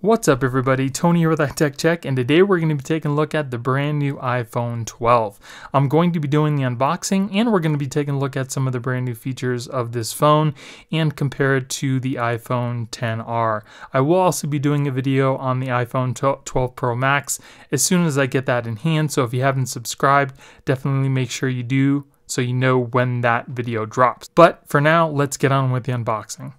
What's up everybody, Tony here with iTech Check, and today we're going to be taking a look at the brand new iPhone 12. I'm going to be doing the unboxing, and we're going to be taking a look at some of the brand new features of this phone and compare it to the iPhone XR. I will also be doing a video on the iPhone 12 Pro Max as soon as I get that in hand, so if you haven't subscribed, definitely make sure you do so you know when that video drops. But for now, let's get on with the unboxing.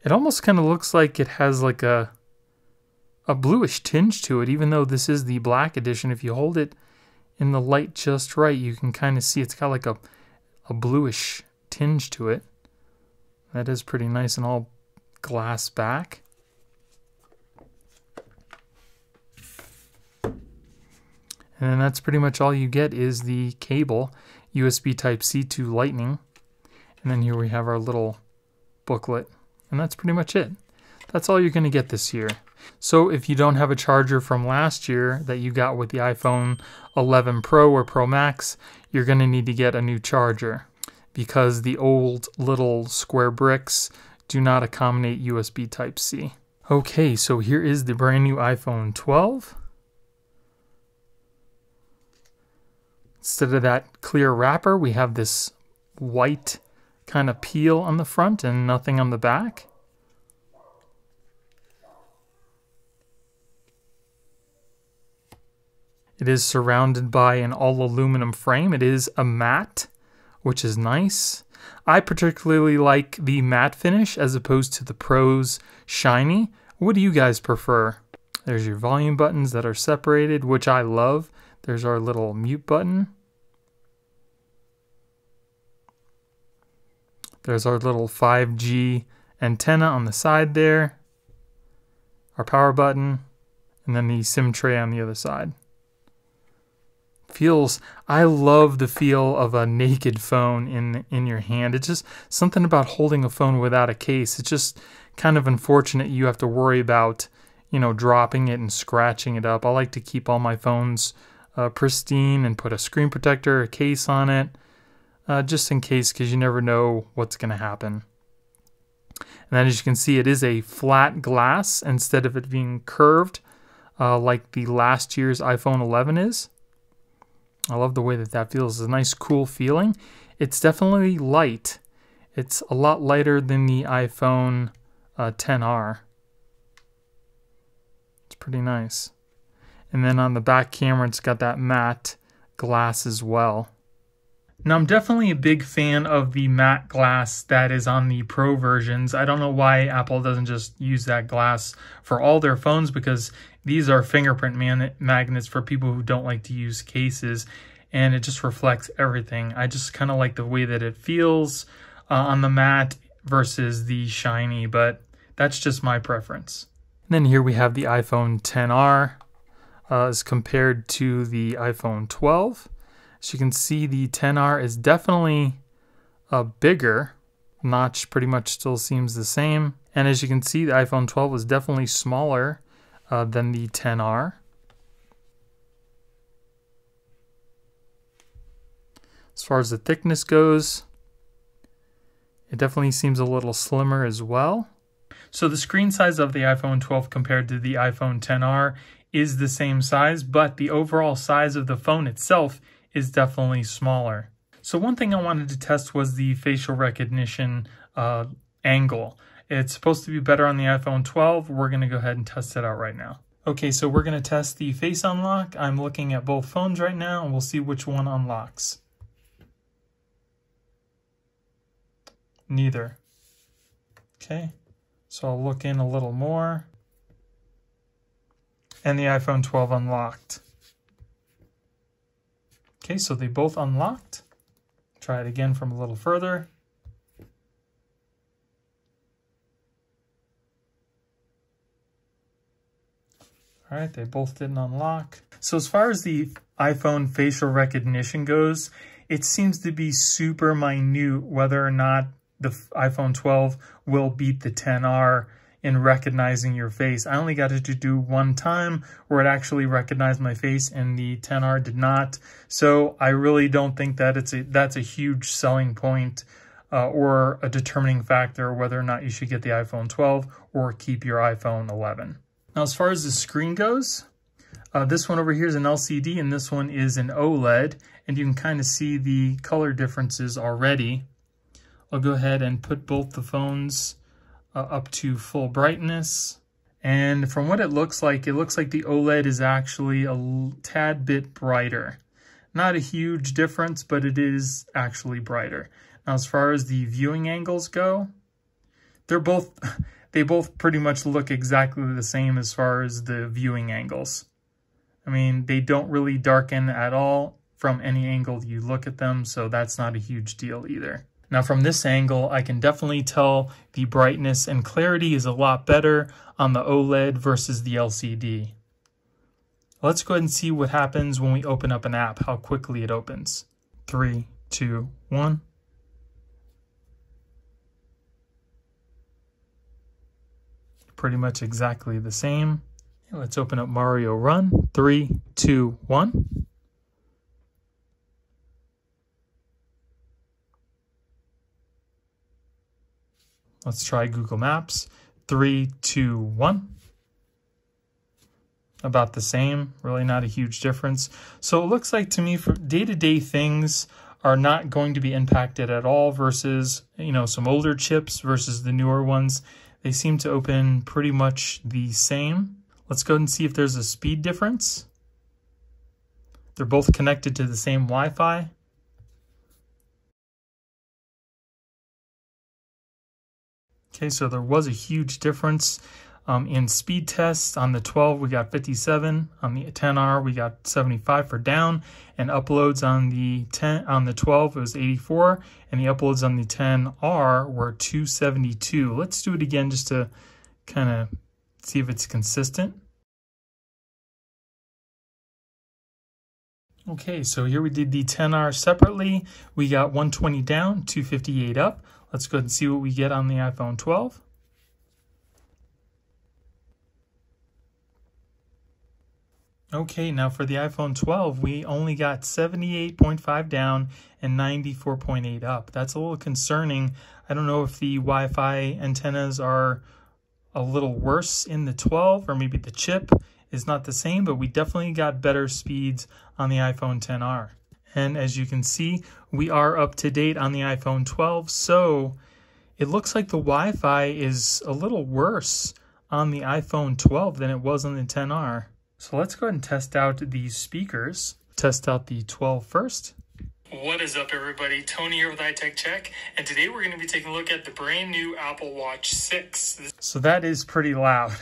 It almost kind of looks like it has like a bluish tinge to it, even though this is the black edition. If you hold it in the light just right, you can kind of see it's got like a bluish tinge to it. That is pretty nice and all glass back. And then that's pretty much all you get is the cable, USB Type-C to Lightning. And then here we have our little booklet. And that's pretty much it. That's all you're going to get this year. So if you don't have a charger from last year that you got with the iPhone 11 Pro or Pro Max, you're going to need to get a new charger because the old little square bricks do not accommodate USB Type-C. Okay, so here is the brand new iPhone 12. Instead of that clear wrapper, we have this white kind of peel on the front and nothing on the back. It is surrounded by an all aluminum frame. It is a matte, which is nice. I particularly like the matte finish as opposed to the Pro's shiny. What do you guys prefer? There's your volume buttons that are separated, which I love. There's our little mute button. There's our little 5G antenna on the side there, our power button, and then the SIM tray on the other side. I love the feel of a naked phone in your hand. It's just something about holding a phone without a case. It's just kind of unfortunate you have to worry about, dropping it and scratching it up. I like to keep all my phones pristine and put a screen protector, a case on it. Just in case, because you never know what's going to happen. And then as you can see, it is a flat glass instead of it being curved like the last year's iPhone 11 is. I love the way that feels. It's a nice, cool feeling. It's definitely light. It's a lot lighter than the iPhone XR. It's pretty nice. And then on the back camera, it's got that matte glass as well. Now, I'm definitely a big fan of the matte glass that is on the Pro versions. I don't know why Apple doesn't just use that glass for all their phones, because these are fingerprint magnets for people who don't like to use cases, and it just reflects everything. I just kind of like the way that it feels on the matte versus the shiny, but that's just my preference. And then here we have the iPhone XR as compared to the iPhone 12. As you can see, the XR is definitely bigger. Notch pretty much still seems the same. And as you can see, the iPhone 12 is definitely smaller than the XR. As far as the thickness goes, it definitely seems a little slimmer as well. So the screen size of the iPhone 12 compared to the iPhone XR is the same size, but the overall size of the phone itself is definitely smaller. So one thing I wanted to test was the facial recognition angle. It's supposed to be better on the iPhone 12. We're going to go ahead and test it out right now. Okay, so we're going to test the face unlock. I'm looking at both phones right now, and we'll see which one unlocks. Neither. Okay, so I'll look in a little more. And the iPhone 12 unlocked. Okay, so they both unlocked. Try it again from a little further. All right, they both didn't unlock. So as far as the iPhone facial recognition goes, it seems to be super minute whether or not the iPhone 12 will beat the XR in recognizing your face. I only got it to do one time where it actually recognized my face, and the XR did not. So I really don't think that that's a huge selling point or a determining factor whether or not you should get the iPhone 12 or keep your iPhone 11. Now, as far as the screen goes, this one over here is an LCD and this one is an OLED, and you can kind of see the color differences already. I'll go ahead and put both the phones up to full brightness. And from what it looks like the OLED is actually a tad bit brighter. Not a huge difference, but it is actually brighter. Now, as far as the viewing angles go, they both pretty much look exactly the same as far as the viewing angles. I mean, they don't really darken at all from any angle you look at them, so that's not a huge deal either. Now, from this angle, I can definitely tell the brightness and clarity is a lot better on the OLED versus the LCD. Let's go ahead and see what happens when we open up an app, how quickly it opens. 3, 2, 1. Pretty much exactly the same. Let's open up Mario Run. 3, 2, 1. Let's try Google Maps. 3, 2, 1. About the same, really not a huge difference. So it looks like to me for day-to-day things are not going to be impacted at all versus, some older chips versus the newer ones. They seem to open pretty much the same. Let's go ahead and see if there's a speed difference. They're both connected to the same Wi-Fi. Okay, so there was a huge difference in speed tests. On the 12, we got 57. On the XR, we got 75 for down. And uploads on the 12, it was 84. And the uploads on the XR were 272. Let's do it again just to kind of see if it's consistent. Okay, so here we did the XR separately. We got 120 down, 258 up. Let's go ahead and see what we get on the iPhone 12. Okay, now for the iPhone 12, we only got 78.5 down and 94.8 up. That's a little concerning. I don't know if the Wi-Fi antennas are a little worse in the 12, or maybe the chip is not the same, but we definitely got better speeds on the iPhone XR. And as you can see, we are up to date on the iPhone 12, so it looks like the Wi-Fi is a little worse on the iPhone 12 than it was on the XR. So let's go ahead and test out these speakers. Test out the 12 first. What is up, everybody? Tony here with iTech Check, and today we're going to be taking a look at the brand new Apple Watch 6. So that is pretty loud.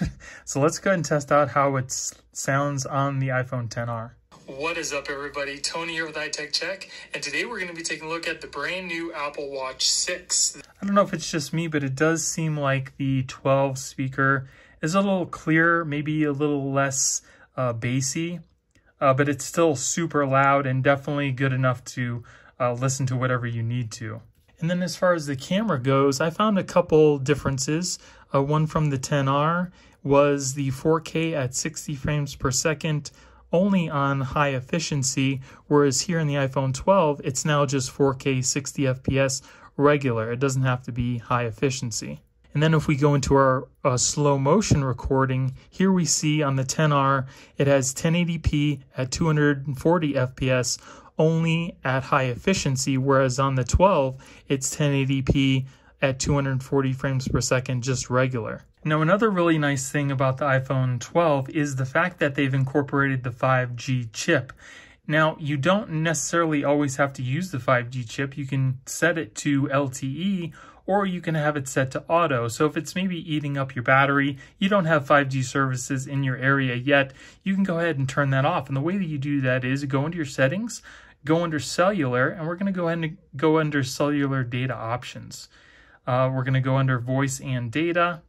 So let's go ahead and test out how it sounds on the iPhone XR. What is up, everybody? Tony here with iTech Check, and today we're going to be taking a look at the brand new Apple Watch 6. I don't know if it's just me, but it does seem like the 12 speaker is a little clearer, maybe a little less bassy, but it's still super loud and definitely good enough to listen to whatever you need to. And then as far as the camera goes, I found a couple differences. One from the XR was the 4K at 60 frames per second, only on high efficiency, whereas here in the iPhone 12, it's now just 4K 60 FPS regular. It doesn't have to be high efficiency. And then if we go into our slow motion recording, here we see on the XR, it has 1080p at 240 FPS only at high efficiency, whereas on the 12, it's 1080p at 240 frames per second, just regular. Now, another really nice thing about the iPhone 12 is the fact that they've incorporated the 5G chip. Now, you don't necessarily always have to use the 5G chip. You can set it to LTE, or you can have it set to auto. So if it's maybe eating up your battery, you don't have 5G services in your area yet, you can go ahead and turn that off. And the way that you do that is go into your settings, go under cellular, and we're going to go ahead and go under cellular data options. We're going to go under voice and data.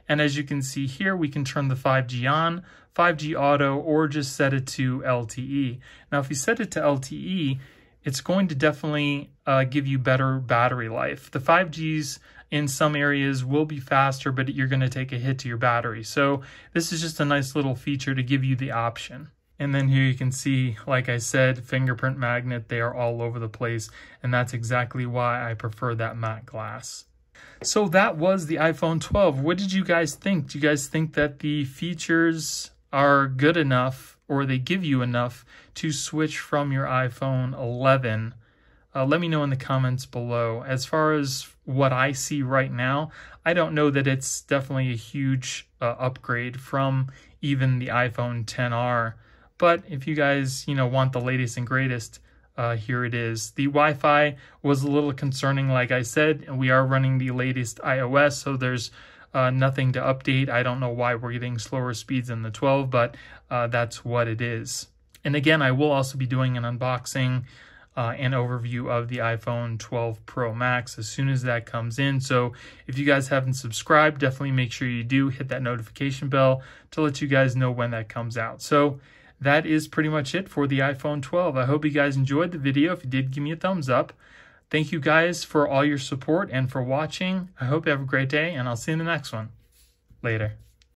And as you can see here, we can turn the 5G on, 5G auto, or just set it to LTE. Now, if you set it to LTE, it's going to definitely give you better battery life. The 5Gs in some areas will be faster, but you're going to take a hit to your battery. So this is just a nice little feature to give you the option. And then here you can see, like I said, fingerprint magnet, they are all over the place. And that's exactly why I prefer that matte glass. So that was the iPhone 12. What did you guys think? Do you guys think that the features are good enough, or they give you enough to switch from your iPhone 11? Let me know in the comments below. As far as what I see right now, I don't know that it's definitely a huge upgrade from even the iPhone XR. But if you guys, want the latest and greatest, here it is. The Wi-Fi was a little concerning, like I said, and we are running the latest iOS, so there's nothing to update. I don't know why we're getting slower speeds than the 12, but that's what it is. And again, I will also be doing an unboxing and overview of the iPhone 12 Pro Max as soon as that comes in. So if you guys haven't subscribed, definitely make sure you do hit that notification bell to let you guys know when that comes out. So that is pretty much it for the iPhone 12. I hope you guys enjoyed the video. If you did, give me a thumbs up. Thank you guys for all your support and for watching. I hope you have a great day, and I'll see you in the next one. Later.